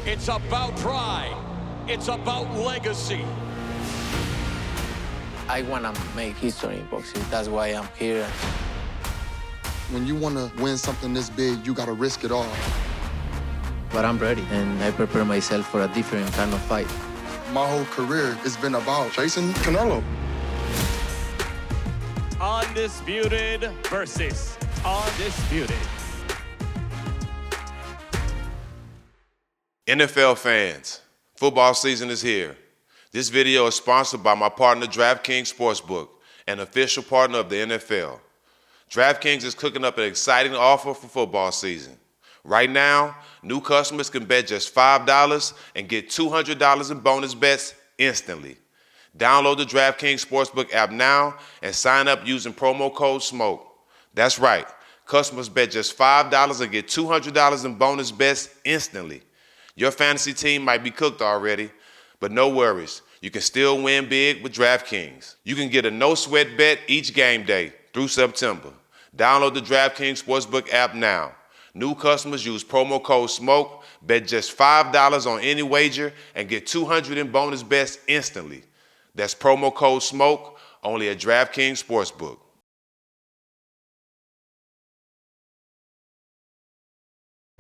It's about pride. It's about legacy. I want to make history in boxing. That's why I'm here. When you want to win something this big, you got to risk it all. But I'm ready, and I prepare myself for a different kind of fight. My whole career has been about chasing Canelo. Undisputed versus undisputed. NFL fans, football season is here. This video is sponsored by my partner DraftKings Sportsbook, an official partner of the NFL. DraftKings is cooking up an exciting offer for football season. Right now, new customers can bet just $5 and get $200 in bonus bets instantly. Download the DraftKings Sportsbook app now and sign up using promo code SMOKE. That's right. Customers bet just $5 and get $200 in bonus bets instantly. Your fantasy team might be cooked already, but no worries. You can still win big with DraftKings. You can get a no-sweat bet each game day through September. Download the DraftKings Sportsbook app now. New customers use promo code SMOKE, bet just $5 on any wager, and get $200 in bonus bets instantly. That's promo code SMOKE, only at DraftKings Sportsbook.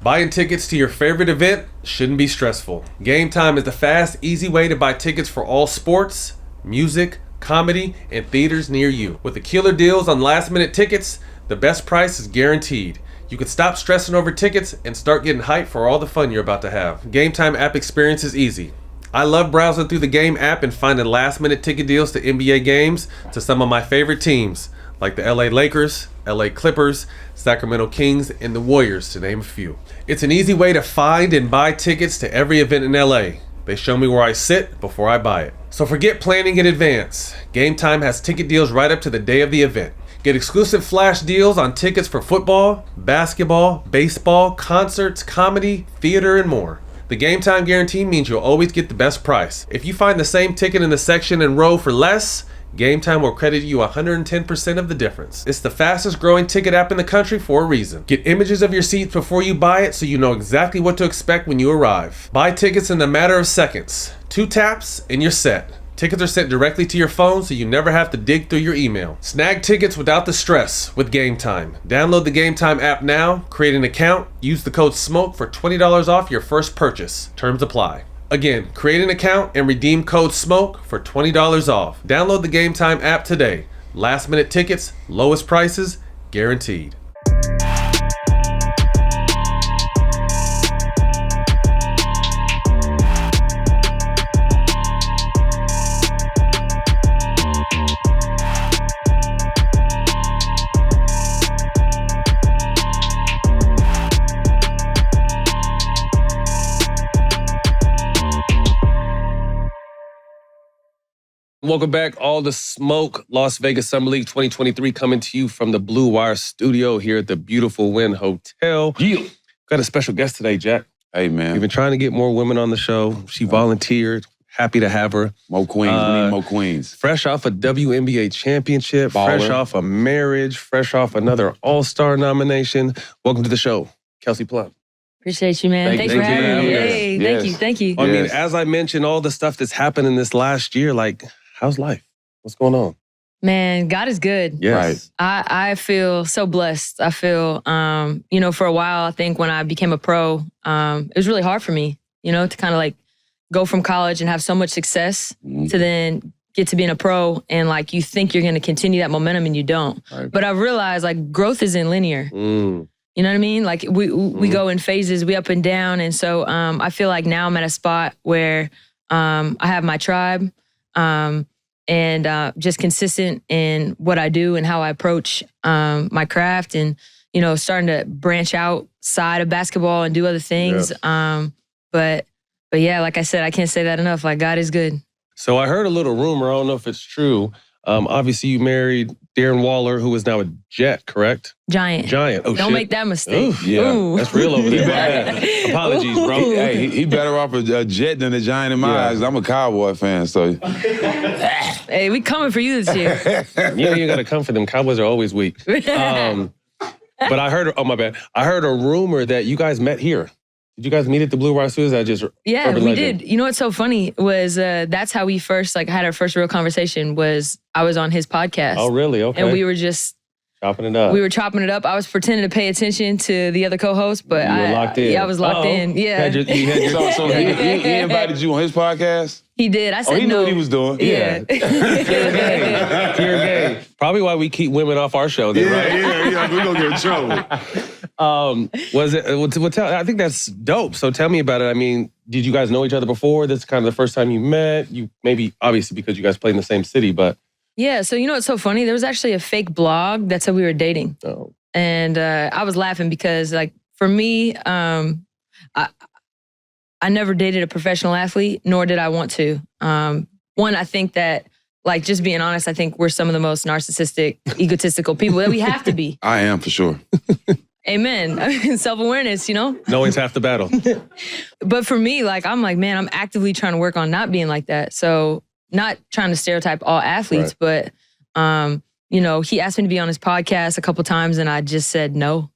Buying tickets to your favorite event shouldn't be stressful. Game Time is the fast, easy way to buy tickets for all sports, music, comedy, and theaters near you. With the killer deals on last-minute tickets, the best price is guaranteed. You can stop stressing over tickets and start getting hyped for all the fun you're about to have. Game Time app experience is easy. I love browsing through the game app and finding last-minute ticket deals to NBA games to some of my favorite teams, like the LA Lakers, LA Clippers, Sacramento Kings, and the Warriors, to name a few. It's an easy way to find and buy tickets to every event in LA. They show me where I sit before I buy it. So forget planning in advance. Game Time has ticket deals right up to the day of the event. Get exclusive flash deals on tickets for football, basketball, baseball, concerts, comedy, theater, and more. The Game Time guarantee means you'll always get the best price. If you find the same ticket in the section and row for less, Game Time will credit you 110% of the difference. It's the fastest growing ticket app in the country for a reason. Get images of your seats before you buy it so you know exactly what to expect when you arrive. Buy tickets in a matter of seconds. 2 taps and you're set. Tickets are sent directly to your phone so you never have to dig through your email. Snag tickets without the stress with Game Time. Download the Game Time app now, create an account, use the code SMOKE for $20 off your first purchase. Terms apply. Again, create an account and redeem code SMOKE for $20 off. Download the Game Time app today. Last minute tickets, lowest prices, guaranteed. Welcome back. All the smoke. Las Vegas Summer League 2023 coming to you from the Blue Wire studio here at the beautiful Wynn Hotel. Yeah. Got a special guest today, Jack. Hey, man. We've been trying to get more women on the show. She volunteered. Happy to have her. More queens. We need more queens. Fresh off a WNBA championship. Baller. Fresh off a marriage. Fresh off another All-Star nomination. Welcome to the show, Kelsey Plum. Appreciate you, man. Thanks for having me. Hey, Yes. thank you. I mean, as I mentioned, all the stuff that's happened in this last year, like, how's life? What's going on? Man, God is good. Yes. Right. I feel so blessed. I feel, for a while, I think when I became a pro, it was really hard for me, to kind of like go from college and have so much success to then get to being a pro and like you think you're going to continue that momentum and you don't. Right. But I've realized like growth isn't linear. You know what I mean? Like we go in phases, we up and down. And so I feel like now I'm at a spot where I have my tribe and just consistent in what I do and how I approach my craft and, starting to branch outside of basketball and do other things. Yeah. But yeah, like I said, I can't say that enough. Like God is good. So I heard a little rumor. I don't know if it's true. Obviously, you married Darren Waller, who is now a Jet, correct? Giant. Oh, Don't shit. make that mistake. Ooh, yeah, Ooh. that's real over there. My bad. Apologies, bro. Hey, he better off a Jet than a Giant in my eyes. I'm a Cowboy fan, so. Hey, we coming for you this year. Yeah, you got to come for them. Cowboys are always weak. But I heard, oh, my bad. I heard a rumor that you guys met here. Did you guys meet at the Blue Rise too? Is that just Yeah, urban we legend? did. You know what's so funny was that's how we first had our first real conversation. Was I was on his podcast. Oh, really? Okay. And we were just chopping it up. We were chopping it up. I was pretending to pay attention to the other co-host, but You were locked in. Yeah, I was locked in. Yeah. So he invited you on his podcast? He did. I said he knew no. what he was doing. Yeah. Pure game. Probably why we keep women off our show. Then, right? Yeah. We're going to get in trouble. Was it? I think that's dope. So tell me about it. I mean, did you guys know each other before? This is kind of the first time you met. You maybe obviously because you guys played in the same city, but Yeah. So you know what's so funny? There was actually a fake blog that said we were dating, and I was laughing because for me, I never dated a professional athlete, nor did I want to. One, I think that. Just being honest, I think we're some of the most narcissistic, egotistical people that we have to be. I am, for sure. Amen. Self-awareness, knowing's half the battle. But for me, man, I'm actively trying to work on not being like that. So not trying to stereotype all athletes, but, he asked me to be on his podcast a couple times and I just said no.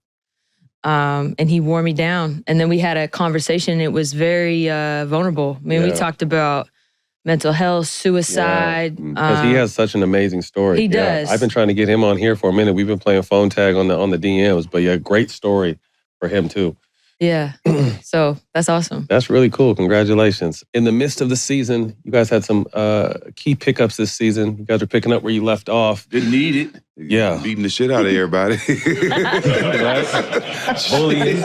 And he wore me down. And then we had a conversation. It was very vulnerable. I mean, we talked about mental health, suicide. Because he has such an amazing story. He does. I've been trying to get him on here for a minute. We've been playing phone tag on the DMs, but great story for him too. Yeah. So that's awesome. That's really cool. Congratulations. In the midst of the season, you guys had some key pickups this season. You guys are picking up where you left off. Didn't need it. Yeah. Beating the shit out of everybody. Bullying.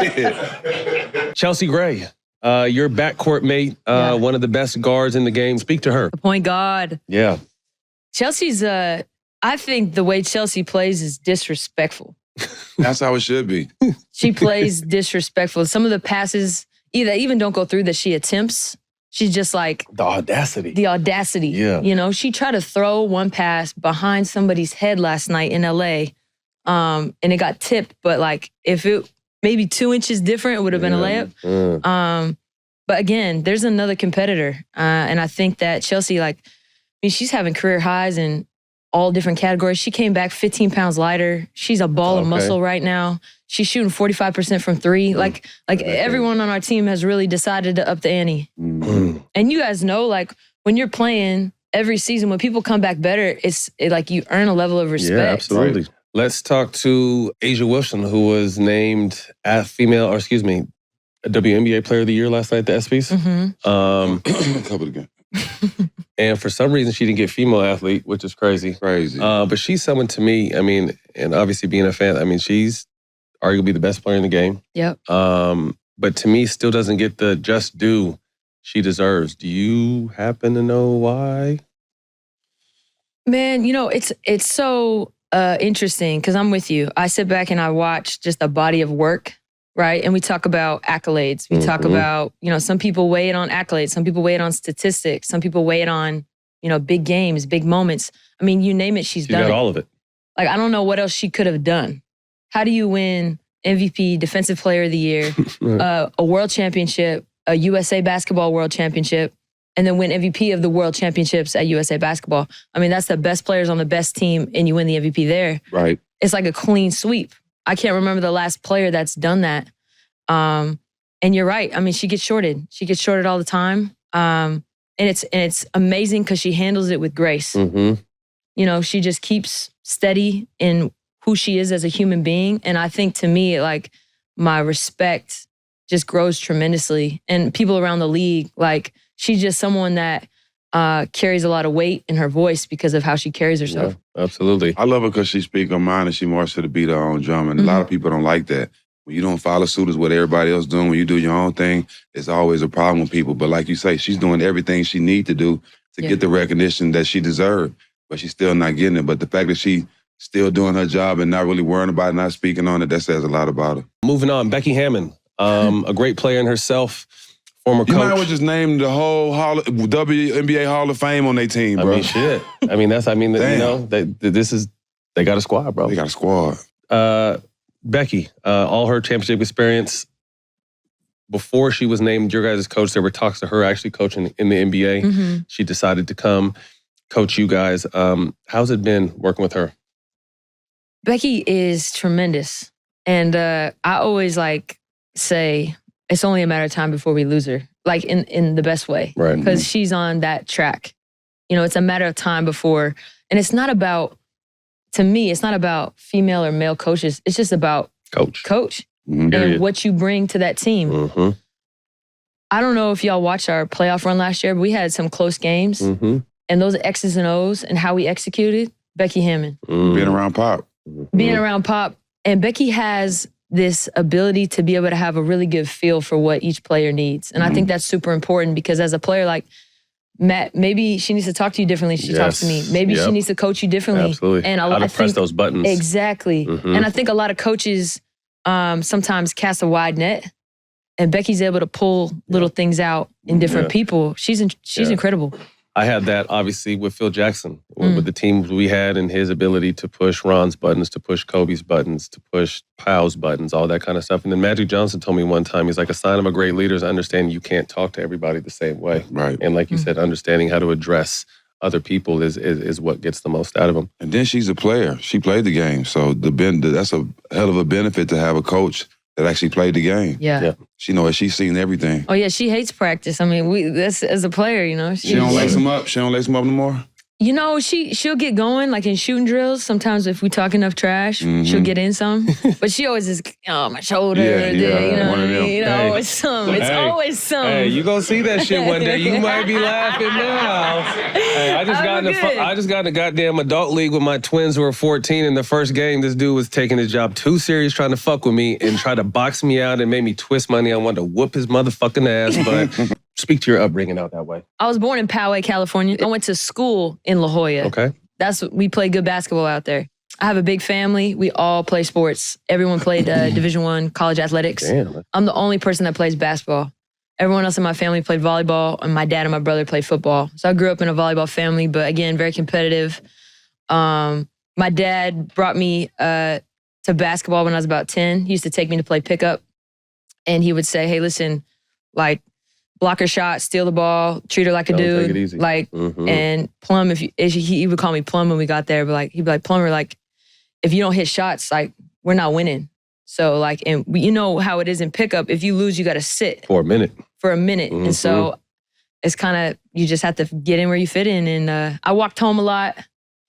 Chelsea Gray. Your backcourt mate, one of the best guards in the game. Speak to her. The point guard. Yeah. Chelsea's, I think the way Chelsea plays is disrespectful. That's how it should be. She plays disrespectful. Some of the passes even don't go through that she attempts. She's just the audacity. The audacity. Yeah. She tried to throw one pass behind somebody's head last night in LA. And it got tipped, but if it maybe 2 inches different, it would have been a layup. But again, there's another competitor. And I think that Chelsea, she's having career highs in all different categories. She came back 15 pounds lighter. She's a ball of muscle right now. She's shooting 45% from three. Everyone on our team has really decided to up the ante. And you guys know, when you're playing every season, when people come back better, it's you earn a level of respect. Yeah, absolutely. Right. Let's talk to A'ja Wilson, who was named a WNBA Player of the Year last night at the ESPYs. Couple again. And for some reason, she didn't get female athlete, which is crazy. But she's someone to me, and obviously being a fan, she's arguably the best player in the game. Yep. But to me, still doesn't get the just due she deserves. Do you happen to know why? Man, it's so interesting because I'm with you. I sit back and I watch just a body of work, right? And we talk about accolades. We talk about, some people weigh it on accolades. Some people weigh it on statistics. Some people weigh it on, big games, big moments. You name it, she's done got it. all of it. I don't know what else she could have done. How do you win MVP, Defensive Player of the Year, a world championship, a USA Basketball World Championship, and then win MVP of the World Championships at USA Basketball? That's the best players on the best team, and you win the MVP there. Right. It's like a clean sweep. I can't remember the last player that's done that. And you're right. She gets shorted. She gets shorted all the time. And it's amazing because she handles it with grace. She just keeps steady in who she is as a human being. And I think to me, my respect just grows tremendously. And people around the league, she's just someone that carries a lot of weight in her voice because of how she carries herself. Yeah, absolutely. I love her because she speaks her mind and she marches to the beat of her own drum. And a lot of people don't like that. When you don't follow suit as what everybody else doing, when you do your own thing, it's always a problem with people. But like you say, she's doing everything she needs to do to get the recognition that she deserves, but she's still not getting it. But the fact that she still doing her job and not really worrying about it, not speaking on it, that says a lot about her. Moving on, Becky Hammon, a great player in herself, former coach. You might as well just name the whole WNBA Hall of Fame on their team, bro. Shit. They got a squad, bro. They got a squad. Becky, all her championship experience, before she was named your guys' coach, there were talks to her actually coaching in the NBA. She decided to come coach you guys. How's it been working with her? Becky is tremendous. And I always say, it's only a matter of time before we lose her, like in the best way. Right. Because she's on that track. It's a matter of time before, and it's not about, to me, it's not about female or male coaches. It's just about coach and what you bring to that team. Mm-hmm. I don't know if y'all watched our playoff run last year, but we had some close games. Mm-hmm. And those X's and O's and how we executed, Becky Hammon. Being around Pop. Being around Pop. And Becky has this ability to be able to have a really good feel for what each player needs. And I think that's super important because as a player, like Matt, maybe she needs to talk to you differently. She talks to me. Maybe she needs to coach you differently. Absolutely. And how to press those buttons. Exactly. And I think a lot of coaches sometimes cast a wide net. And Becky's able to pull little things out in different people. She's incredible. I had that obviously with Phil Jackson, with the teams we had and his ability to push Ron's buttons, to push Kobe's buttons, to push Powell's buttons, all that kind of stuff. And then Magic Johnson told me one time, he's like, a sign of a great leader is understanding you can't talk to everybody the same way. Right. And like you said, understanding how to address other people is what gets the most out of them. And then she's a player. She played the game. So that's a hell of a benefit to have a coach that actually played the game. Yeah. She knows she's seen everything. Oh yeah, she hates practice. I mean, that's as a player, She don't lace them up. She don't lace them up no more. She'll get going like in shooting drills. Sometimes if we talk enough trash, she'll get in some. But she always is, my shoulder. One of them. It's some. It's always some. Hey, you gonna see that shit one day. You might be laughing now. Hey, I just got in a goddamn adult league with my twins who were 14. In the first game, this dude was taking his job too serious, trying to fuck with me and try to box me out and made me twist my knee. I wanted to whoop his motherfucking ass, but speak to your upbringing out that way. I was born in Poway, California. I went to school in La Jolla. Okay. We play good basketball out there. I have a big family. We all play sports. Everyone played Division I college athletics. Damn. I'm the only person that plays basketball. Everyone else in my family played volleyball, and my dad and my brother played football. So I grew up in a volleyball family, but again, very competitive. My dad brought me to basketball when I was about 10. He used to take me to play pickup, and he would say, hey, listen, like, block her shot, steal the ball, treat her like a dude. Take it easy. Like, and Plum, he would call me Plum when we got there, but like, he'd be like, Plumber, like, if you don't hit shots, like, we're not winning. So like, and you know how it is in pickup. If you lose, you got to sit. For a minute. And so it's kind of, you just have to get in where you fit in. And I walked home a lot.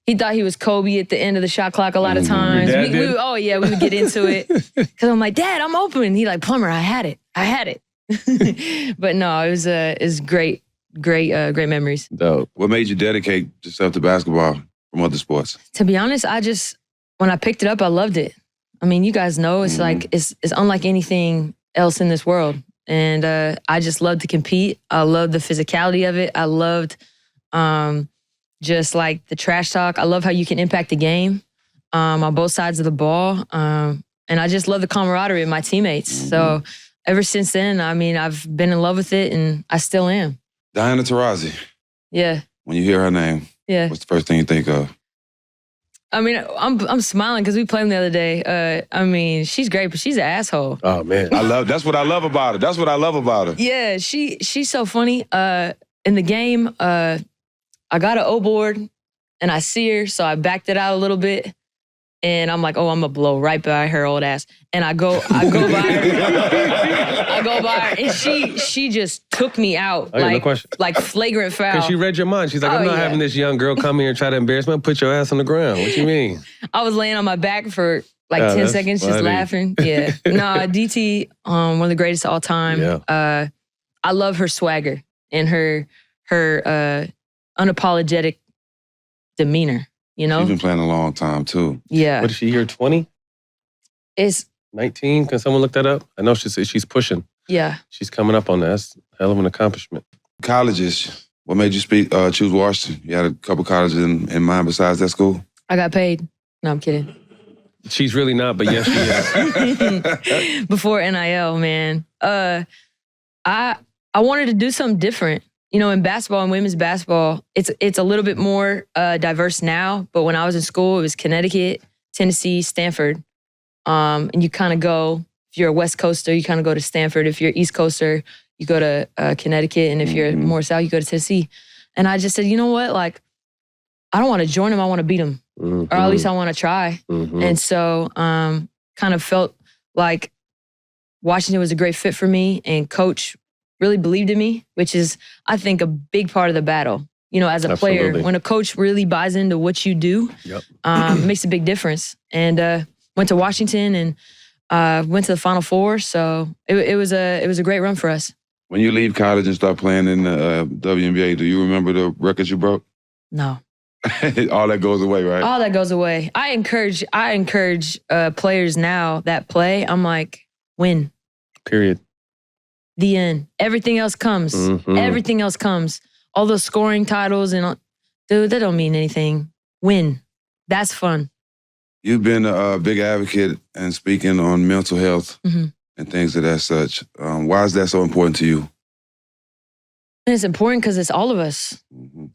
He thought he was Kobe at the end of the shot clock a lot of times. We would get into it. Because I'm like, Dad, I'm open. He like, Plumber, I had it. But no, it was great memories. Dope. What made you dedicate yourself to basketball from other sports? To be honest, when I picked it up, I loved it. I mean, you guys know it's like it's unlike anything else in this world, and I just love to compete. I love the physicality of it. I loved just like the trash talk. I love how you can impact the game on both sides of the ball, and I just love the camaraderie of my teammates. So. Ever since then, I mean, I've been in love with it, and I still am. Diana Taurasi. Yeah. When you hear her name, what's the first thing you think of? I mean, I'm smiling because we played them the other day. I mean, she's great, but she's an asshole. Oh man, that's what I love about her. Yeah, she's so funny. In the game, I got an O board, and I see her, so I backed it out a little bit. And I'm like, oh, I'm gonna blow right by her old ass. And I go by her. And she just took me out. Like flagrant foul. Because she read your mind. She's like, I'm not having this young girl come here and try to embarrass me. I'll put your ass on the ground. What you mean? I was laying on my back for like 10 seconds, just laughing. Yeah. No, DT, one of the greatest of all time. Yeah. I love her swagger and her unapologetic demeanor. She's been playing a long time, too. Yeah. What is she here, 20? It's 19. Can someone look that up? I know she's pushing. Yeah. She's coming up on that. That's a hell of an accomplishment. Colleges. What made you choose Washington? You had a couple colleges in mind besides that school? I got paid. No, I'm kidding. She's really not, but yes, she is. Before NIL, man. I wanted to do something different. In basketball and women's basketball, it's a little bit more diverse now. But when I was in school, it was Connecticut, Tennessee, Stanford. And you kind of go, if you're a West Coaster, you kind of go to Stanford. If you're East Coaster, you go to Connecticut. And if you're more South, you go to Tennessee. And I just said, you know what? Like, I don't want to join them. I want to beat them. Or at least I want to try. And so kind of felt like Washington was a great fit for me, and coach really believed in me, which is, I think, a big part of the battle. You know, as a player, when a coach really buys into what you do, it makes a big difference. And went to Washington and went to the Final Four. So it was a great run for us. When you leave college and start playing in the WNBA, do you remember the records you broke? No. All that goes away, right? All that goes away. I encourage players now that play. I'm like, win. Period. The end. Everything else comes. Everything else comes. All those scoring titles and all, dude, that don't mean anything. Win. That's fun. You've been a big advocate and speaking on mental health and things of that such. Why is that so important to you? And it's important because it's all of us.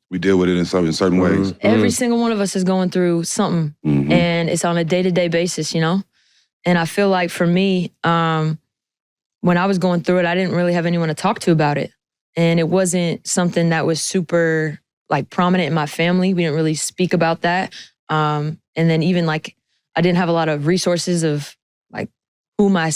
We deal with it in certain ways. Every single one of us is going through something, and it's on a day-to-day basis, you know? And I feel like for me, when I was going through it, I didn't really have anyone to talk to about it. And it wasn't something that was super like prominent in my family. We didn't really speak about that. And then even like, I didn't have a lot of resources of like, who am I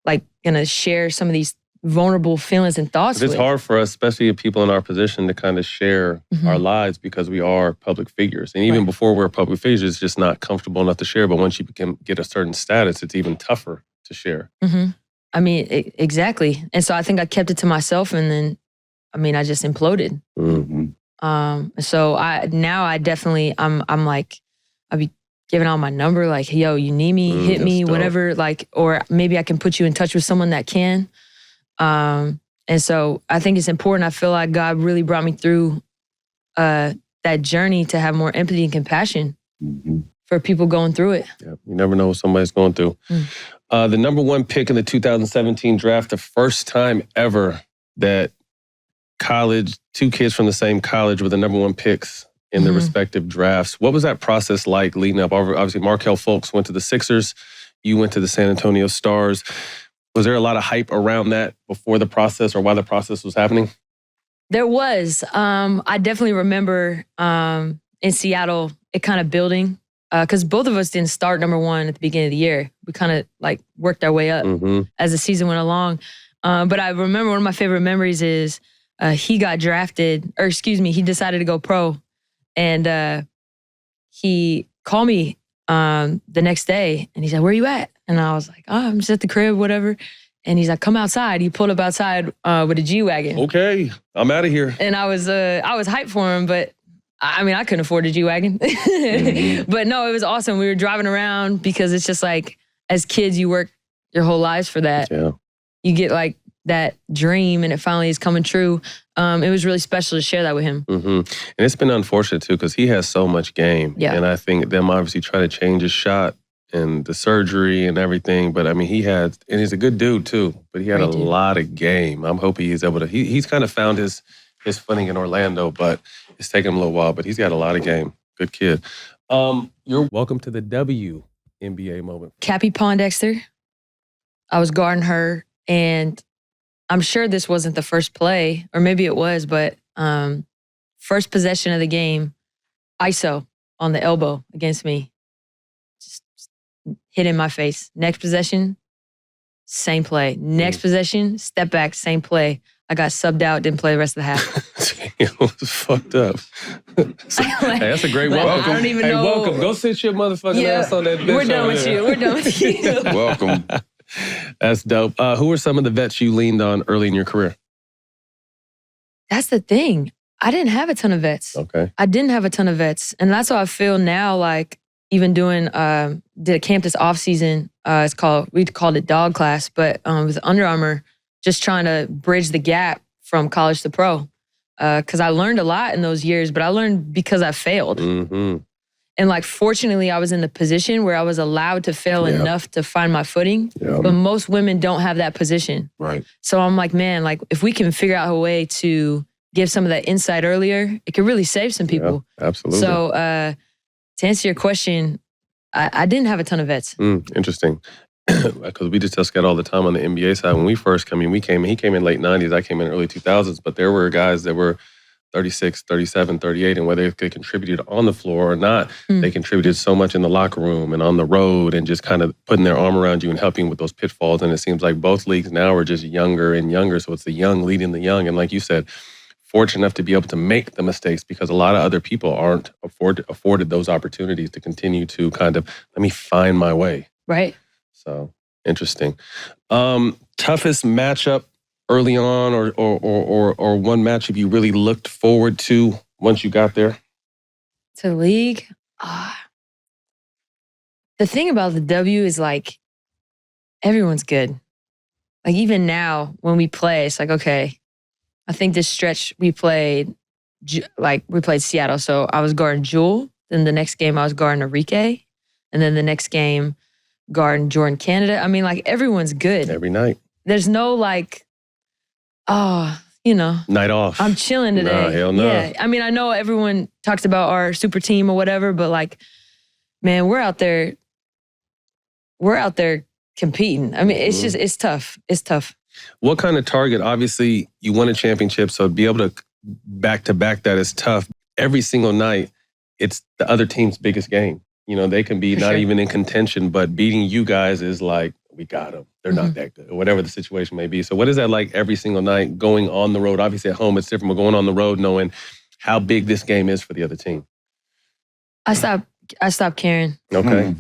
like gonna share some of these vulnerable feelings and thoughts with. It's hard for us, especially people in our position, to kind of share our lives because we are public figures. And even before we're public figures, it's just not comfortable enough to share. But once you get a certain status, it's even tougher to share. I mean, exactly. And so I think I kept it to myself, and then, I mean, I just imploded. So I definitely, I'm like, I'll be giving out my number, like, yo, you need me, hit me, whatever, like, or maybe I can put you in touch with someone that can. And so I think it's important. I feel like God really brought me through that journey to have more empathy and compassion for people going through it. Yeah, you never know what somebody's going through. The number one pick in the 2017 draft, the first time ever that two kids from the same college were the number one picks in their respective drafts. What was that process like leading up? Obviously, Markelle Fultz went to the Sixers. You went to the San Antonio Stars. Was there a lot of hype around that before the process or while the process was happening? There was. I definitely remember in Seattle, it kind of building. Because both of us didn't start number one at the beginning of the year. We kind of like worked our way up as the season went along. But I remember one of my favorite memories is he got drafted, he decided to go pro. And he called me the next day and he said, "Where are you at?" And I was like, "Oh, I'm just at the crib, whatever." And he's like, "Come outside." He pulled up outside with a G-Wagon. Okay, I'm out of here. And I was hyped for him, but I mean, I couldn't afford a G-Wagon. But no, it was awesome. We were driving around because it's just like, as kids, you work your whole lives for that. Yeah. You get like that dream and it finally is coming true. It was really special to share that with him. And it's been unfortunate too, because he has so much game. Yeah. And I think them obviously trying to change his shot and the surgery and everything. But I mean, and he's a good dude too, but he had a lot of game. I'm hoping he's able to, he's kind of found his footing in Orlando, but it's taken him a little while, but he's got a lot of game. Good kid. You're welcome to the WNBA moment. Cappie Pondexter. I was guarding her, and I'm sure this wasn't the first play, or maybe it was, but first possession of the game, ISO on the elbow against me. Just hit in my face. Next possession, same play. Next possession, step back, same play. I got subbed out, didn't play the rest of the half. It was fucked up. Hey, that's a great welcome. I don't even know. Welcome. Go sit your motherfucking ass on that bench. We're done with you. We're done with you. Welcome. That's dope. Who are some of the vets you leaned on early in your career? That's the thing. I didn't have a ton of vets. Okay. I didn't have a ton of vets. And that's how I feel now, like even doing, did a camp this off season. We called it Dog Class, but with Under Armour, just trying to bridge the gap from college to pro. Because I learned a lot in those years, but I learned because I failed. And like, fortunately, I was in the position where I was allowed to fail enough to find my footing. But most women don't have that position. Right. So I'm like, man, like if we can figure out a way to give some of that insight earlier, it could really save some people. Yeah, absolutely. So to answer your question, I didn't have a ton of vets. Interesting. Because we discuss that all the time on the NBA side. When we first came in, he came in late 90s, I came in early 2000s, but there were guys that were 36, 37, 38, and whether they contributed on the floor or not, they contributed so much in the locker room and on the road and just kind of putting their arm around you and helping with those pitfalls. And it seems like both leagues now are just younger and younger. So it's the young leading the young. And like you said, fortunate enough to be able to make the mistakes because a lot of other people aren't afforded those opportunities to continue to kind of, let me find my way. Right. So interesting. Toughest matchup early on, or one matchup you really looked forward to once you got there? To the league? The thing about the W is like, everyone's good. Like even now when we play, it's like, okay, I think this stretch we played Seattle. So I was guarding Jewel. Then the next game I was guarding Enrique. And then the next game guarding Jordan Canada. I mean, like everyone's good. Every night. There's no like, night off. I'm chilling today. Nah, hell no. Yeah. I mean, I know everyone talks about our super team or whatever, but like, man, we're out there competing. I mean, it's just, it's tough. It's tough. What kind of target? Obviously, you won a championship, so to be able to back-to-back that is tough. Every single night, it's the other team's biggest game. You know, they can be not even in contention, but beating you guys is like, we got them. They're not that good, or whatever the situation may be. So what is that like every single night going on the road? Obviously at home it's different, but going on the road knowing how big this game is for the other team. I stopped caring. Okay.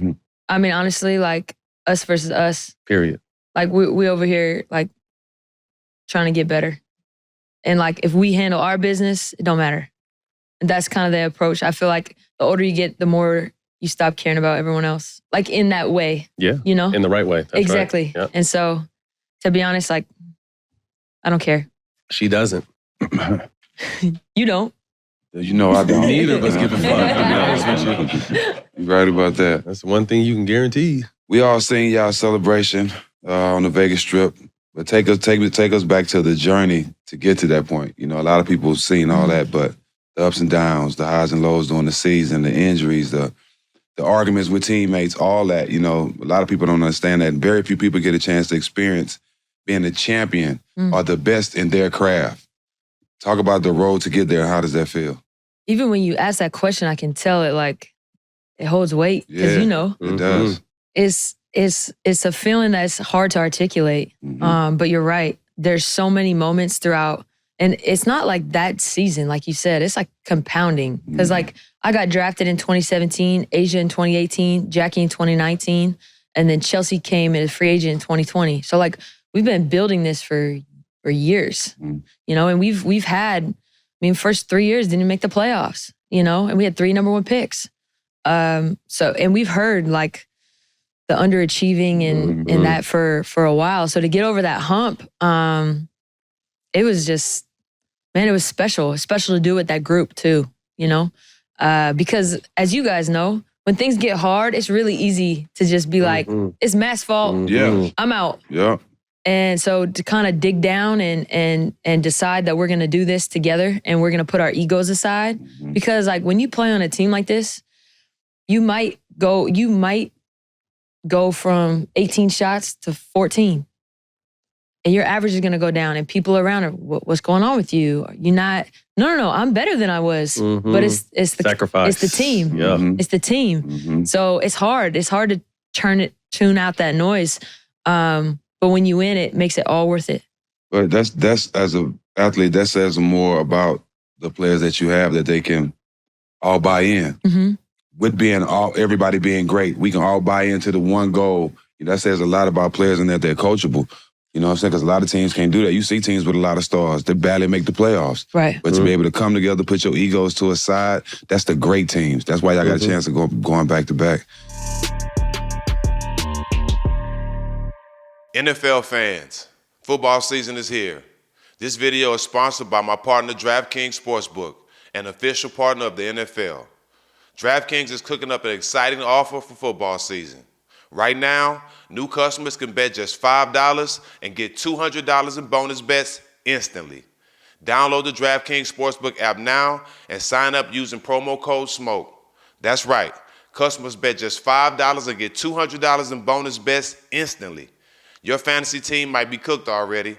I mean, honestly, like us versus us. Period. Like we over here like trying to get better. And like if we handle our business, it don't matter. And that's kind of the approach. I feel like the older you get, the more you stop caring about everyone else. Like in that way. Yeah. You know? In the right way. That's exactly. Right. Yep. And so, to be honest, like, I don't care. She doesn't. You don't. You know I don't. Neither of us give a fuck, to be honest with you. You're right about that. That's one thing you can guarantee. We all seen y'all celebration on the Vegas Strip. But take us back to the journey to get to that point. You know, a lot of people have seen all that, but the ups and downs, the highs and lows during the season, the injuries, the arguments with teammates, all that, you know, a lot of people don't understand that. Very few people get a chance to experience being a champion or the best in their craft. Talk about the road to get there. How does that feel? Even when you ask that question, I can tell it holds weight. Because, you know. It does. It's a feeling that's hard to articulate. But you're right. There's so many moments throughout. And it's not like that season, like you said. It's like compounding. Because like I got drafted in 2017, Asia in 2018, Jackie in 2019, and then Chelsea came as a free agent in 2020. So like we've been building this for years, you know, and we've had, first 3 years didn't make the playoffs, you know, and we had 3 number 1 picks. And we've heard like the underachieving and that for a while. So to get over that hump, it was just, man, it was special. Special to do with that group too, you know? Because as you guys know, when things get hard, it's really easy to just be like, it's Matt's fault. Yeah. I'm out. Yeah. And so to kind of dig down and decide that we're going to do this together and we're going to put our egos aside. Because like when you play on a team like this, you might go from 18 shots to 14. And your average is going to go down and people around are, what's going on with you? You're not, no, I'm better than I was. But it's the sacrifice. It's the team. Yeah. It's the team. So it's hard. It's hard to tune out that noise. But when you win, it makes it all worth it. But that's as an athlete, that says more about the players that you have, that they can all buy in. With everybody being great, we can all buy into the one goal. That says a lot about players and that they're coachable. You know what I'm saying? Because a lot of teams can't do that. You see teams with a lot of stars, they barely make the playoffs. Right. But to be able to come together, put your egos to a side, that's the great teams. That's why y'all got a chance of going back to back. NFL fans, football season is here. This video is sponsored by my partner DraftKings Sportsbook, an official partner of the NFL. DraftKings is cooking up an exciting offer for football season. Right now, new customers can bet just $5 and get $200 in bonus bets instantly. Download the DraftKings Sportsbook app now and sign up using promo code SMOKE. That's right. Customers bet just $5 and get $200 in bonus bets instantly. Your fantasy team might be cooked already,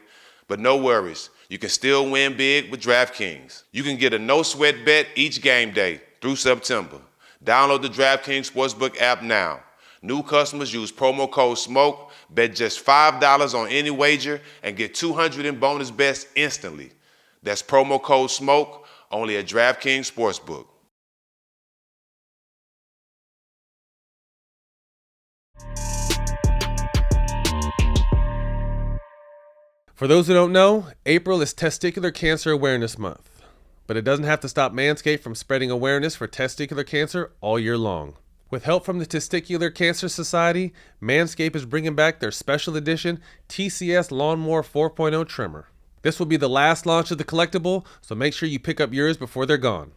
but no worries. You can still win big with DraftKings. You can get a no-sweat bet each game day through September. Download the DraftKings Sportsbook app now. New customers use promo code SMOKE, bet just $5 on any wager, and get $200 in bonus bets instantly. That's promo code SMOKE, only at DraftKings Sportsbook. For those who don't know, April is Testicular Cancer Awareness Month. But it doesn't have to stop Manscaped from spreading awareness for testicular cancer all year long. With help from the Testicular Cancer Society, Manscaped is bringing back their special edition TCS Lawnmower 4.0 trimmer. This will be the last launch of the collectible, so make sure you pick up yours before they're gone.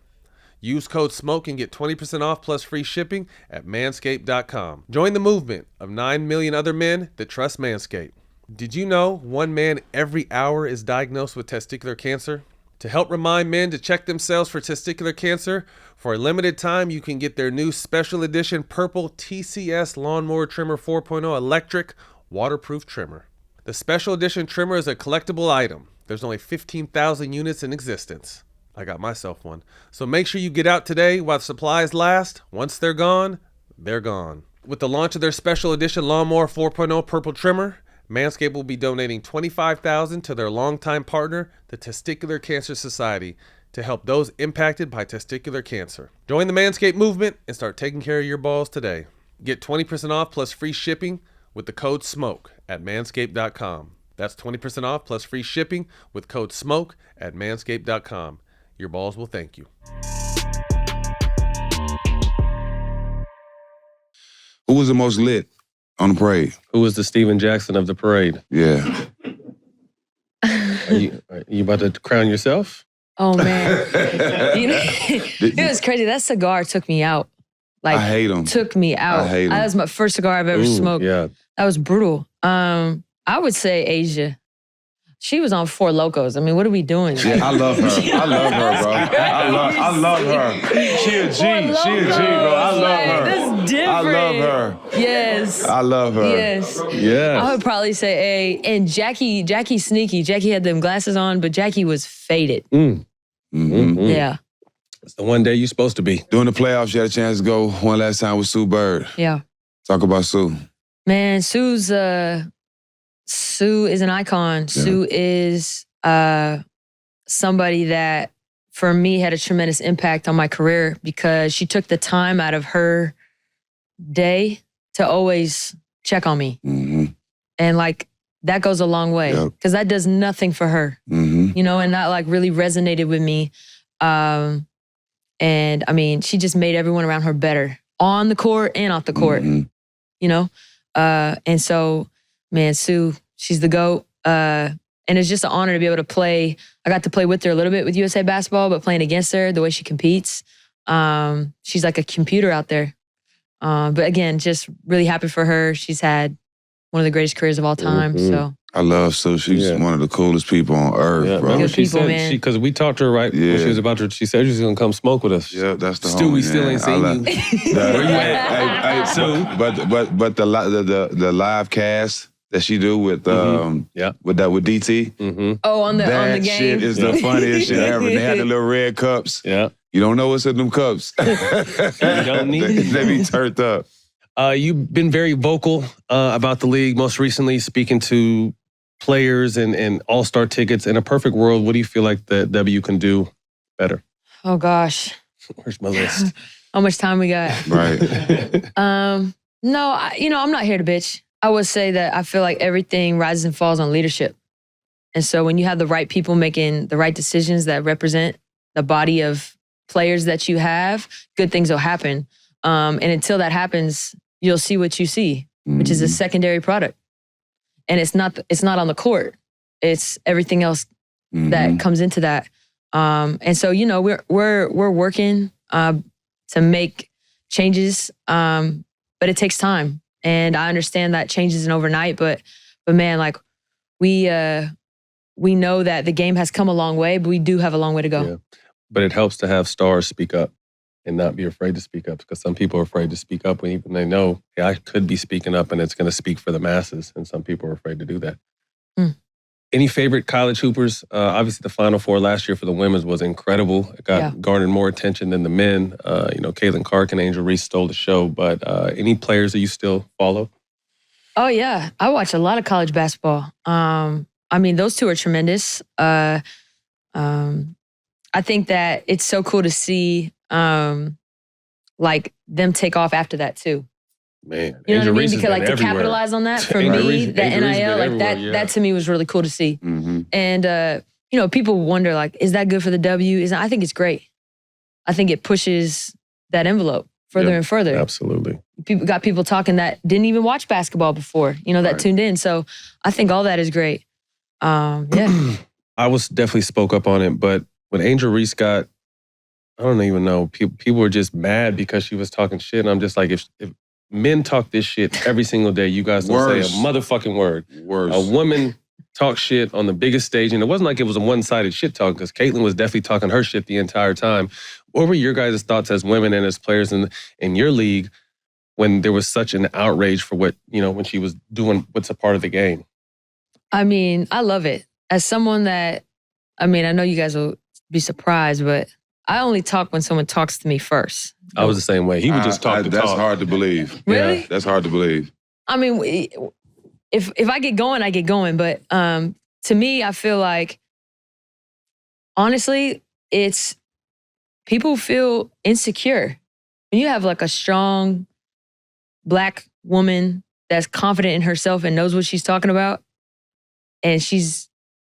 Use code SMOKE and get 20% off plus free shipping at manscaped.com. Join the movement of 9 million other men that trust Manscaped. Did you know 1 man every hour is diagnosed with testicular cancer? To help remind men to check themselves for testicular cancer, for a limited time you can get their new special edition purple TCS Lawnmower Trimmer 4.0 electric waterproof trimmer. The special edition trimmer is a collectible item. There's only 15,000 units in existence. I got myself one. So make sure you get out today while supplies last. Once they're gone, they're gone. With the launch of their special edition Lawnmower 4.0 purple trimmer, Manscaped will be donating $25,000 to their longtime partner, the Testicular Cancer Society, to help those impacted by testicular cancer. Join the Manscaped movement and start taking care of your balls today. Get 20% off plus free shipping with the code SMOKE at manscaped.com. That's 20% off plus free shipping with code SMOKE at manscaped.com. Your balls will thank you. Who was the most lit on the parade? Who was the Steven Jackson of the parade? Yeah. Are you about to crown yourself? Oh, man. It was crazy. That cigar took me out. Like, I hate him. Took me out. I hate him. That was my first cigar I've ever smoked. Yeah. That was brutal. I would say Asia. She was on Four Locos. I mean, what are we doing? Yeah, I love her. I love her, bro. I love her. She a G. She a G, bro. I love her. That's different. I love her. Yes. I love her. Yes. Yeah. I would probably say A. And Jackie sneaky. Jackie had them glasses on, but Jackie was faded. Mm-hmm. Yeah. It's the one day you're supposed to be. During the playoffs, you had a chance to go one last time with Sue Bird. Yeah. Talk about Sue. Man, Sue is an icon. Yeah. Sue is somebody that, for me, had a tremendous impact on my career because she took the time out of her day to always check on me. Mm-hmm. And like, that goes a long way because that does nothing for her, you know, and that like really resonated with me. And I mean, she just made everyone around her better on the court and off the court, you know? And so, man, Sue, she's the GOAT. And it's just an honor to be able to play. I got to play with her a little bit with USA Basketball, but playing against her, the way she competes, she's like a computer out there. But again, just really happy for her. She's had one of the greatest careers of all time. So I love Sue. She's one of the coolest people on earth, bro. Good people, man. Because we talked to her when she was about to, she said she was going to come smoke with us. Yeah, that's the Stewie homie, still ain't seen you. Where you at? Hey, Sue. But the live cast that she do with with DT. Oh, on the game. That shit is the funniest shit ever. They had the little red cups. Yeah. You don't know what's in them cups. You don't need they be turned up. You've been very vocal about the league, most recently speaking to players and all-star tickets. In a perfect world, what do you feel like the W can do better? Oh, gosh. Where's my list? How much time we got? Right. I'm not here to bitch. I would say that I feel like everything rises and falls on leadership. And so when you have the right people making the right decisions that represent the body of players that you have, good things will happen. And until that happens, you'll see what you see, which is a secondary product. And it's not on the court. It's everything else that comes into that. And so, you know, we're working to make changes, but it takes time. And I understand that change isn't overnight, but man, like we know that the game has come a long way, but we do have a long way to go. Yeah. But it helps to have stars speak up and not be afraid to speak up, because some people are afraid to speak up when even they know, hey, I could be speaking up and it's going to speak for the masses. And some people are afraid to do that. Any favorite college hoopers? Obviously, the Final Four last year for the women's was incredible. It garnered more attention than the men. Caitlin Clark and Angel Reese stole the show. But any players that you still follow? Oh, yeah. I watch a lot of college basketball. Those two are tremendous. I think that it's so cool to see them take off after that, too. Man, you know Angel what I mean? Reese Because to capitalize on that for me, that NIL, that to me was really cool to see. Mm-hmm. And people wonder is that good for the W? I think it's great. I think it pushes that envelope further and further. Absolutely. People talking that didn't even watch basketball before, that tuned in. So I think all that is great. I was definitely spoke up on it, but when Angel Reese got, I don't even know, people were just mad because she was talking shit. And I'm just like, if men talk this shit every single day, you guys don't say a motherfucking word. Worse. A woman talk shit on the biggest stage, and it wasn't like it was a one-sided shit talk, because Caitlin was definitely talking her shit the entire time. What were your guys' thoughts as women and as players in your league when there was such an outrage for what, when she was doing what's a part of the game? I love it. As someone that, I know you guys will be surprised, but I only talk when someone talks to me first. I was the same way. He would just talk to That's talk. hard to believe. Really? Yeah, that's hard to believe. If I get going, I get going. But to me, I feel like, honestly, it's people feel insecure. When you have a strong Black woman that's confident in herself and knows what she's talking about, and she's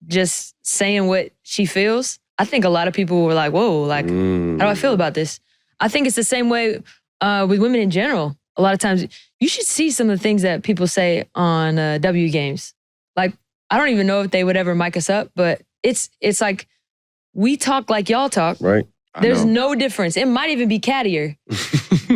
just saying what she feels, I think a lot of people were like, whoa, how do I feel about this? I think it's the same way with women in general. A lot of times, you should see some of the things that people say on W games. I don't even know if they would ever mic us up, but it's like we talk like y'all talk. Right. There's no difference. It might even be cattier.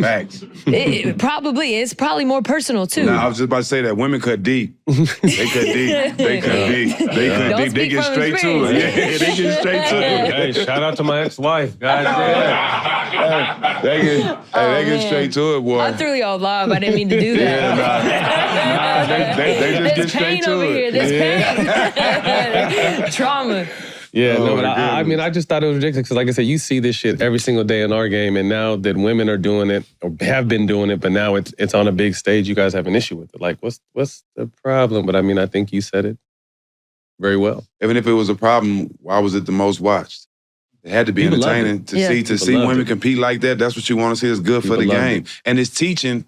Facts. It's probably more personal too. I was just about to say that women cut deep. They cut deep. They cut deep. They cut deep. They get straight to it. Yeah, they get straight to it. Hey, shout out to my ex-wife, guys. They get straight to it, boy. I threw y'all live. I didn't mean to do that. They just get straight to it. There's pain. Trauma. Yeah, but I just thought it was ridiculous because, like I said, you see this shit every single day in our game, and now that women are doing it or have been doing it, but now it's on a big stage, you guys have an issue with it. What's the problem? But I think you said it very well. Even if it was a problem, why was it the most watched? It had to be People entertaining to see women compete like that. That's what you want to see. It's good for the game, and it's teaching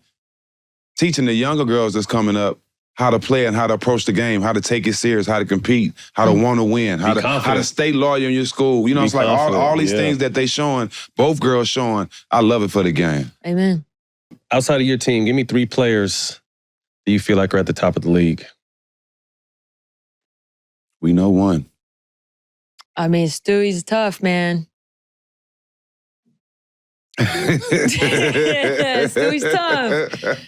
the younger girls that's coming up how to play and how to approach the game, how to take it serious, how to compete, how to want to win, how to stay loyal in your school. It's like all these things that they showing, both girls showing. I love it for the game. Amen. Outside of your team, give me 3 players that you feel like are at the top of the league. We know one. Stewie's tough, man. Stewie's tough.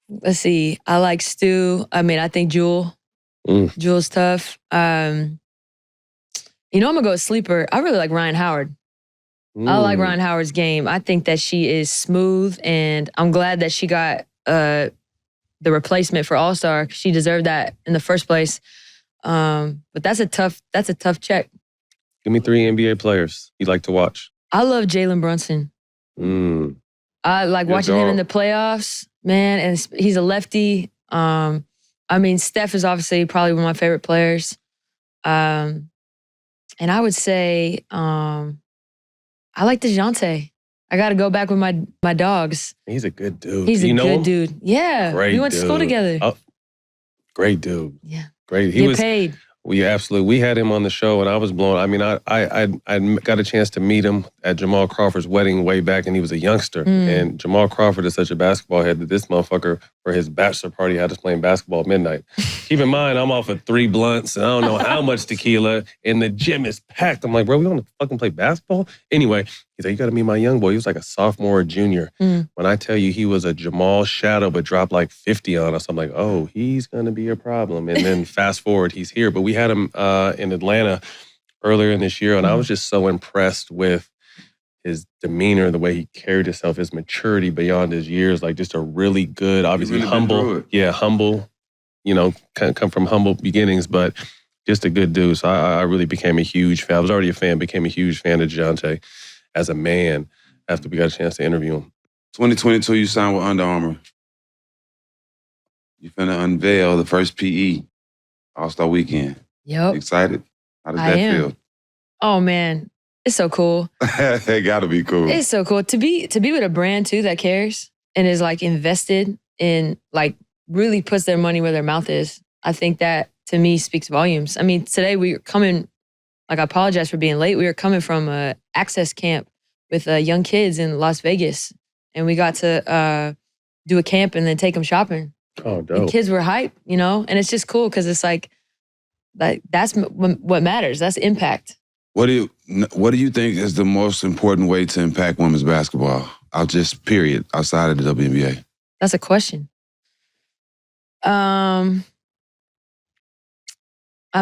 Let's see. I like Stu. I think Jewel. Jewel's tough. I'm gonna go with sleeper. I really like Ryan Howard. I like Ryan Howard's game. I think that she is smooth, and I'm glad that she got the replacement for All-Star. She deserved that in the first place. But that's a tough check. Give me 3 NBA players you'd like to watch. I love Jalen Brunson. I like watching him in the playoffs, man, and he's a lefty. Steph is obviously probably one of my favorite players. And I would say I like DeJounte. I got to go back with my dogs. He's a good dude. He's a good dude. Yeah. We went to school together. Oh, great dude. Yeah. Great. He was paid. We had him on the show, and I was blown. I got a chance to meet him at Jamal Crawford's wedding way back, and he was a youngster. And Jamal Crawford is such a basketball head that this motherfucker, for his bachelor party, had us playing basketball at midnight. Keep in mind, I'm off of 3 blunts, and I don't know how much tequila, and the gym is packed. I'm like, bro, we want to fucking play basketball? Anyway, he's like, you got to meet my young boy. He was like a sophomore or junior. When I tell you he was a Jamal shadow, but dropped like 50 on us, I'm like, oh, he's going to be a problem. And then fast forward, he's here. But we had him in Atlanta earlier in this year, and I was just so impressed with his demeanor, the way he carried himself, his maturity beyond his years, like just a really good, obviously really humble. Yeah, humble. come from humble beginnings, but just a good dude. So I really became a huge fan. I was already a fan, became a huge fan of DeJounte as a man after we got a chance to interview him. 2022, you signed with Under Armour. You finna unveil the first PE All-Star Weekend. Yep. Excited? How does that feel? Oh, man. It's so cool. It gotta be cool. It's so cool. To be with a brand, too, that cares and is, like, invested in, like, really puts their money where their mouth is. I think that, to me, speaks volumes. I mean, today we were coming, like, I apologize for being late. We were coming from a access camp with young kids in Las Vegas. And we got to do a camp and then take them shopping. Oh, dope. And kids were hype, And it's just cool because it's like that's what matters. That's impact. What do you think is the most important way to impact women's basketball? Period, outside of the WNBA. That's a question. I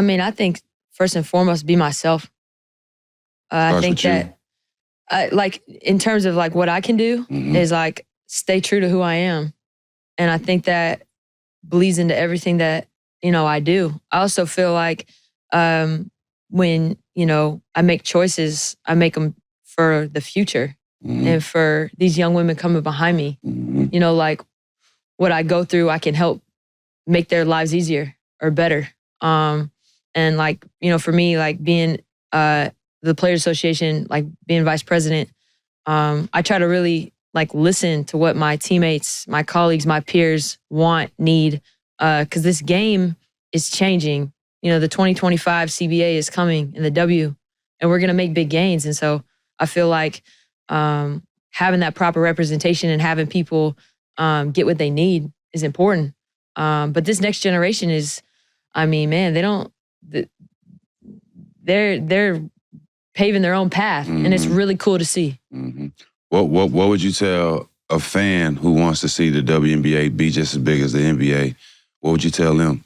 mean, I think first and foremost, be myself. I think that, like, in terms of like what I can do is like stay true to who I am, and I think that bleeds into everything that I do. I also feel like when I make choices, I make them for the future and for these young women coming behind me. Like what I go through, I can help make their lives easier or better. And like, for me, like being the Players Association, like being vice president, I try to really like listen to what my teammates, my colleagues, my peers want, need, because this game is changing. The 2025 CBA is coming in the W, and we're going to make big gains. And so I feel like having that proper representation and having people get what they need is important. But this next generation is, I mean, man, they're paving their own path, and it's really cool to see. What would you tell a fan who wants to see the WNBA be just as big as the NBA? What would you tell them?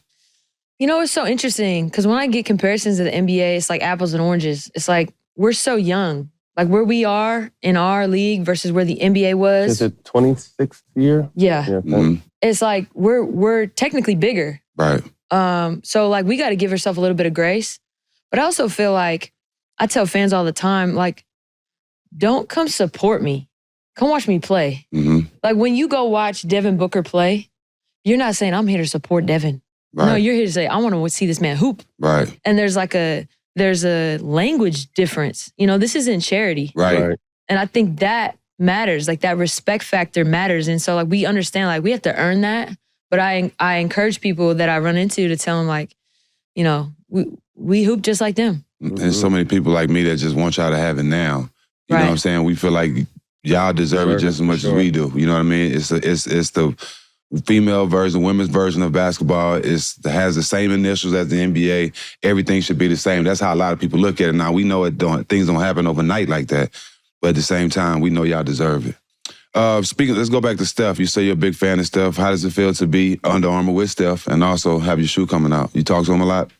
It's so interesting because when I get comparisons to the NBA, it's like apples and oranges. It's like we're so young. Like where we are in our league versus where the NBA was. Is it 26th year? Yeah. It's like we're technically bigger. Right. So like we got to give ourselves a little bit of grace. But I also feel like I tell fans all the time, like, don't come support me. Come watch me play. Like when you go watch Devin Booker play, you're not saying I'm here to support Devin. Right. No, you're here to say I want to see this man hoop. Right. And there's a language difference. This isn't charity. Right. And I think that matters. Like that respect factor matters. And so like we understand like we have to earn that. But I encourage people that I run into to tell them like, we hoop just like them. And so many people like me that just want y'all to have it now. You know what I'm saying? We feel like y'all deserve it just as much as we do. You know what I mean? It's the female version, women's version of basketball. It has the same initials as the NBA. Everything should be the same. That's how a lot of people look at it. Now, we know things don't happen overnight like that. But at the same time, we know y'all deserve it. Let's go back to Steph. You say you're a big fan of Steph. How does it feel to be Under Armour with Steph and also have your shoe coming out? You talk to him a lot?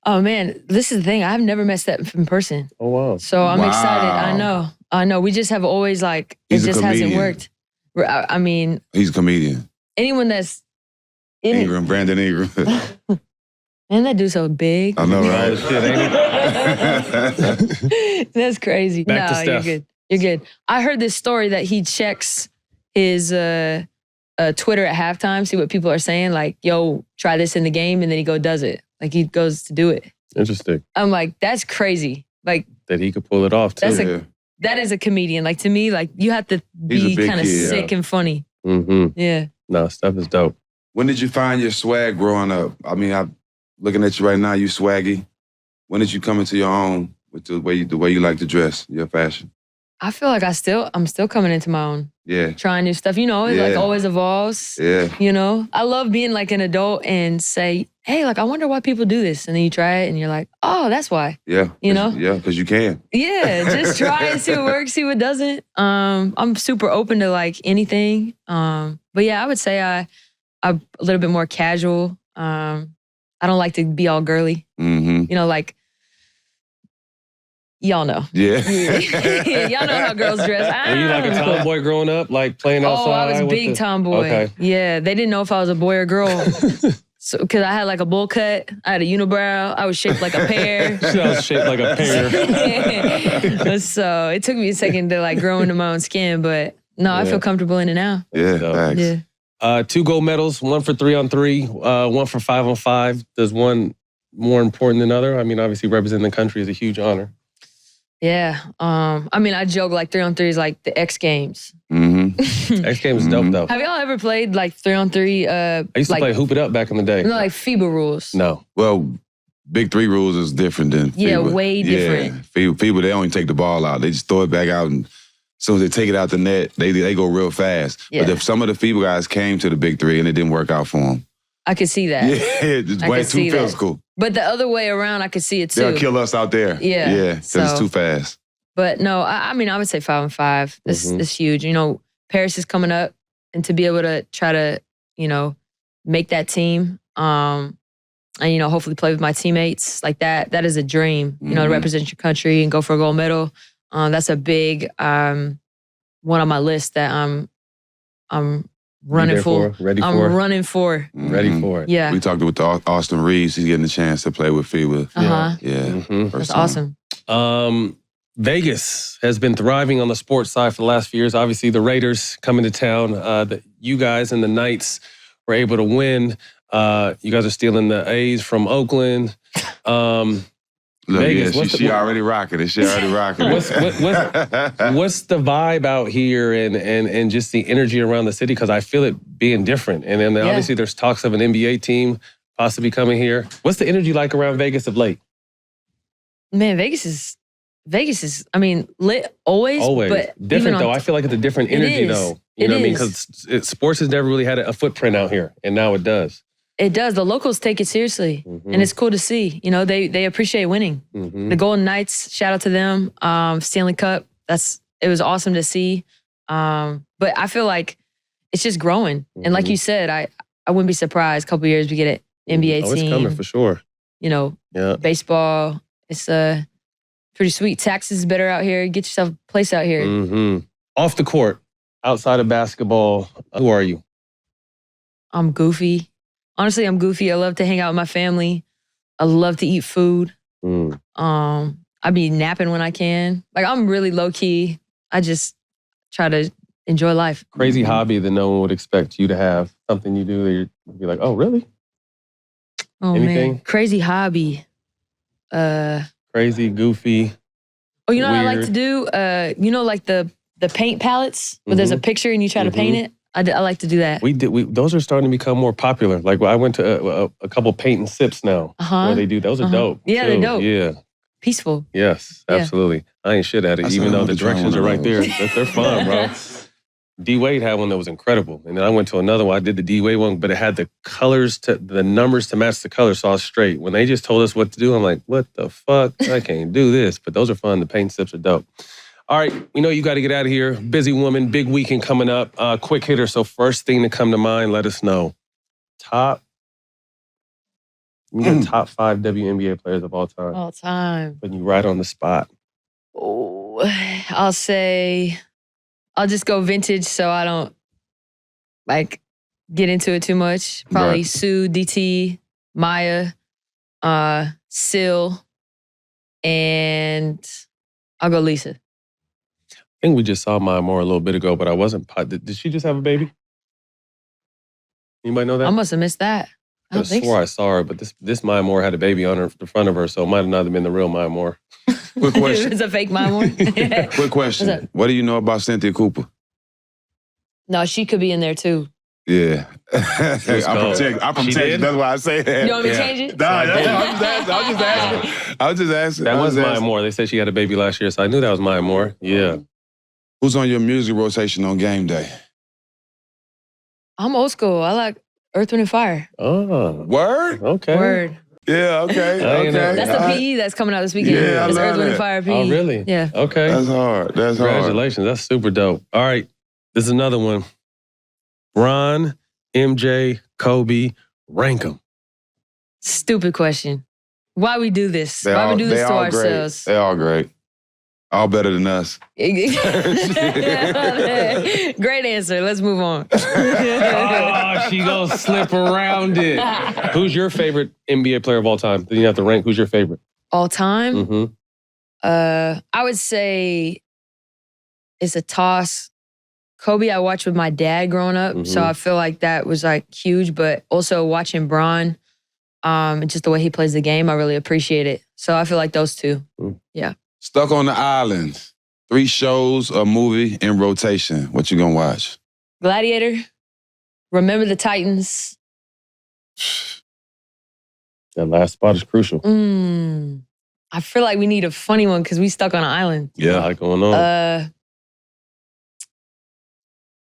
Oh, man, this is the thing. I've never met Steph in person. Oh, wow. So I'm excited. I know. We just have always like, it just hasn't worked. I mean. He's a comedian. Anyone that's in Ingram, Brandon Ingram. Man, that dude's so big. I know, right? That's crazy. Back to Steph. You're good. You're good. I heard this story that he checks his Twitter at halftime, see what people are saying, like, yo, try this in the game, and then he does it. Like, he goes to do it. Interesting. I'm like, that's crazy. Like that he could pull it off, too. That is a comedian. Like, to me, like, you have to be kind of sick and funny. Yeah. No, Steph is dope. When did you find your swag growing up? I mean, I'm looking at you right now, you swaggy. When did you come into your own with the way you like to dress, your fashion? I feel like I'm still coming into my own. Yeah. Trying new stuff. It like always evolves. Yeah. I love being like an adult and say, hey, like I wonder why people do this. And then you try it and you're like, oh, that's why. Yeah. Yeah, because you can. Yeah, just try and see what works, see what doesn't. I'm super open to like anything. But yeah, I would say I'm a little bit more casual. I don't like to be all girly. Like y'all know. Yeah. Y'all know how girls dress. Were you like a tomboy growing up, like playing outside? Oh, I was big tomboy. Okay. Yeah, they didn't know if I was a boy or girl. So, because I had like a bowl cut, I had a unibrow, I was shaped like a pear. I was shaped like a pear. So it took me a second to like grow into my own skin, but no, I feel comfortable in it now. Yeah, thanks. Yeah. 2 gold medals, 1 for 3-on-3, 1 for 5-on-5. Does one more important than other? I mean, obviously representing the country is a huge honor. Yeah. I mean, I joke like 3-on-3 is like the X Games. Mm-hmm. X Games is dope though. Have y'all ever played like 3-on-3? I used to play Hoop It Up back in the day. No, like FIBA rules. No. Well, Big 3 rules is different than FIBA. Yeah, way different. Yeah, FIBA, they only take the ball out. They just throw it back out, and as soon as they take it out the net, they go real fast. Yeah. But if some of the FIBA guys came to the Big 3 and it didn't work out for them. I could see that. Yeah, it's way too physical. But the other way around, I could see it too. They'll kill us out there. Yeah. Yeah, because it's too fast. But no, I mean, I would say 5-on-5. It's huge. You know, Paris is coming up, and to be able to try to, you know, make that team, and, you know, hopefully play with my teammates like that, that is a dream, you know, to represent your country and go for a gold medal. That's a big one on my list that I'm running for. Ready for? I'm running for. Ready for it. Yeah. We talked with Austin Reese. He's getting a chance to play with FIBA. Yeah. That's awesome. Vegas has been thriving on the sports side for the last few years. Obviously, the Raiders coming to town. You guys and the Knights were able to win. You guys are stealing the A's from Oakland. Look, Vegas, yeah, she already rocking it. She already rocking it. What's the vibe out here and just the energy around the city? Because I feel it being different. And then obviously there's talks of an NBA team possibly coming here. What's the energy like around Vegas of late? Man, Vegas is, I mean, lit always. But different though. I feel like it's a different energy though. You know what I mean? Because sports has never really had a footprint out here, and now it does. It does. The locals take it seriously, and it's cool to see. You know, they appreciate winning. The Golden Knights, shout out to them. Stanley Cup, it was awesome to see. But I feel like it's just growing. And like you said, I wouldn't be surprised a couple of years we get an NBA team. It's coming for sure. You know, baseball, it's pretty sweet. Taxes is better out here. Get yourself a place out here. Off the court, outside of basketball, who are you? I'm goofy. Honestly, I'm goofy. I love to hang out with my family. I love to eat food. I be napping when I can. Like, I'm really low key. I just try to enjoy life. Crazy hobby that no one would expect you to have. Something you do that you'd be like, oh, really? Oh, anything? Man. Crazy hobby. Crazy, goofy. Oh, you know weird. what I like to do? You know, like the paint palettes where there's a picture and you try to paint it? I like to do that. Those are starting to become more popular. Like, I went to a couple paint and sips now where they do. Those are dope. Yeah, too. they're dope. Yeah. Peaceful. Yes, absolutely. I ain't shit at it, even though the directions are right there. They're fun, bro. D-Wade had one that was incredible. And then I went to another one. I did the D-Wade one, but it had the numbers to match the colors, so I was straight. When they just told us what to do, I'm like, what the fuck? I can't do this. But those are fun. The paint sips are dope. All right, we know you got to get out of here. Busy woman, big weekend coming up. Quick hitter, so first thing to come to mind, let us know. Top 5 WNBA players of all time. All time. Putting you right on the spot. Oh, I'll just go vintage so I don't, like, get into it too much. Probably Sue, DT, Maya, Sil, and I'll go Lisa. I think we just saw Maya Moore a little bit ago, but I wasn't. Did she just have a baby? Anybody know that? I must have missed that. I don't think so. I saw her, but this Maya Moore had a baby on the front of her, so it might have not been the real Maya Moore. Quick question. It's a fake Maya Moore. Quick question. What do you know about Cynthia Cooper? No, she could be in there too. Yeah. I'm from Texas. That's why I say that. You want me to change it? No, I'm just asking. That was Maya Moore. They said she had a baby last year, so I knew that was Maya Moore. Yeah. Who's on your music rotation on game day? I'm old school. I like Earth, Wind, and Fire. Oh. Word? Okay. Word. Yeah, okay. That's the PE that's coming out this weekend. Yeah, it's Earth, Wind, and Fire PE. Oh, really? Yeah. Okay. That's hard. Congratulations. That's super dope. All right. This is another one. Bron, MJ, Kobe, rank them. Stupid question. Why we do this? Why we do this to ourselves? They all great. All better than us. Great answer. Let's move on. Oh, she gonna slip around it. Who's your favorite NBA player of all time? Then you have to rank. Who's your favorite? All time? Mm-hmm. I would say it's a toss. Kobe, I watched with my dad growing up, so I feel like that was like huge. But also watching Bron, just the way he plays the game, I really appreciate it. So I feel like those two. Yeah. Stuck on the Island. 3 shows, a movie in rotation. What you gonna watch? Gladiator, Remember the Titans. That last spot is crucial. I feel like we need a funny one because we stuck on an island. Yeah, a lot going on.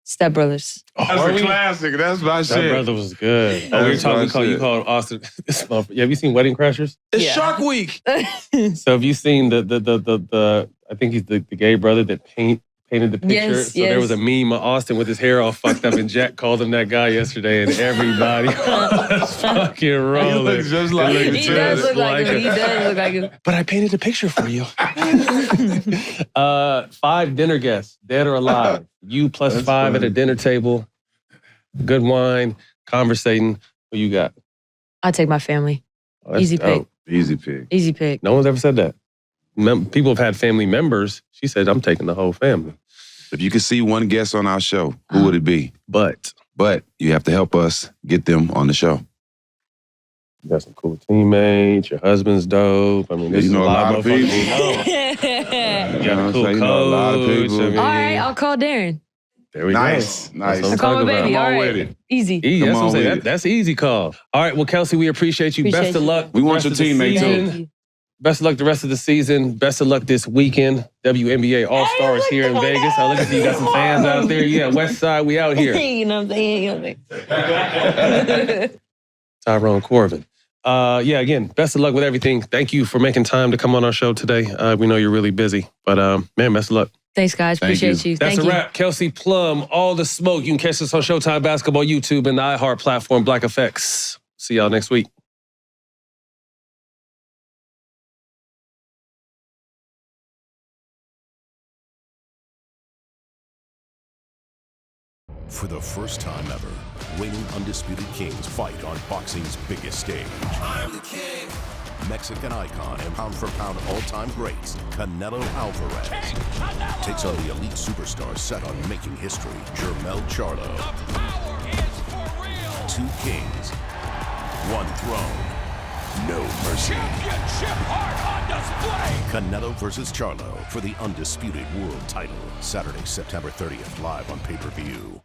Step Brothers. That's a classic. That's my shit. That brother was good. You called Austin. Have you seen Wedding Crashers? It's Shark Week. So have you seen the I think he's the gay brother that painted the picture? Yes, There was a meme of Austin with his hair all fucked up, and Jack called him that guy yesterday, and everybody was fucking rolling. He looks just like him. He does look like him. He does look like him. But I painted a picture for you. 5 dinner guests, dead or alive. You plus That's 5 funny. At a dinner table. Good wine, conversating. Who you got? I take my family. Oh, Easy pick. Easy pick. Easy pick. No one's ever said that. People have had family members. She said, I'm taking the whole family. If you could see one guest on our show, who would it be? But you have to help us get them on the show. You got some cool teammates. Your husband's dope. I mean, this you know is a lot of people. You got a cool coach. You know a lot of people. I mean, All right, I'll call Darren. There we go. Nice. I'll call my baby. All right. Easy. That's what I'm saying. That's an easy call. All right, well, Kelsey, we appreciate you. Best of luck. We want your teammate, too. Best of luck the rest of the season. Best of luck this weekend. WNBA All-Stars here in Vegas. I look at you got some fans out there. You got West Side. We out here. You know what I'm saying? Tyrone Corbin. Again, best of luck with everything. Thank you for making time to come on our show today. We know you're really busy. But, man, best of luck. Thanks, guys. Appreciate you. That's a wrap. Kelsey Plum, All the Smoke. You can catch us on Showtime Basketball, YouTube, and the iHeart platform, Black Effects. See y'all next week. For the first time ever, reigning undisputed kings fight on boxing's biggest stage. I'm the king. Mexican icon and pound-for-pound all-time greats, Canelo Alvarez, takes on the elite superstar set on making history, Jermell Charlo. The power is for real. 2 kings, 1 throne, no mercy. Championship heart on display. Canelo versus Charlo for the undisputed world title. Saturday, September 30th, live on pay-per-view.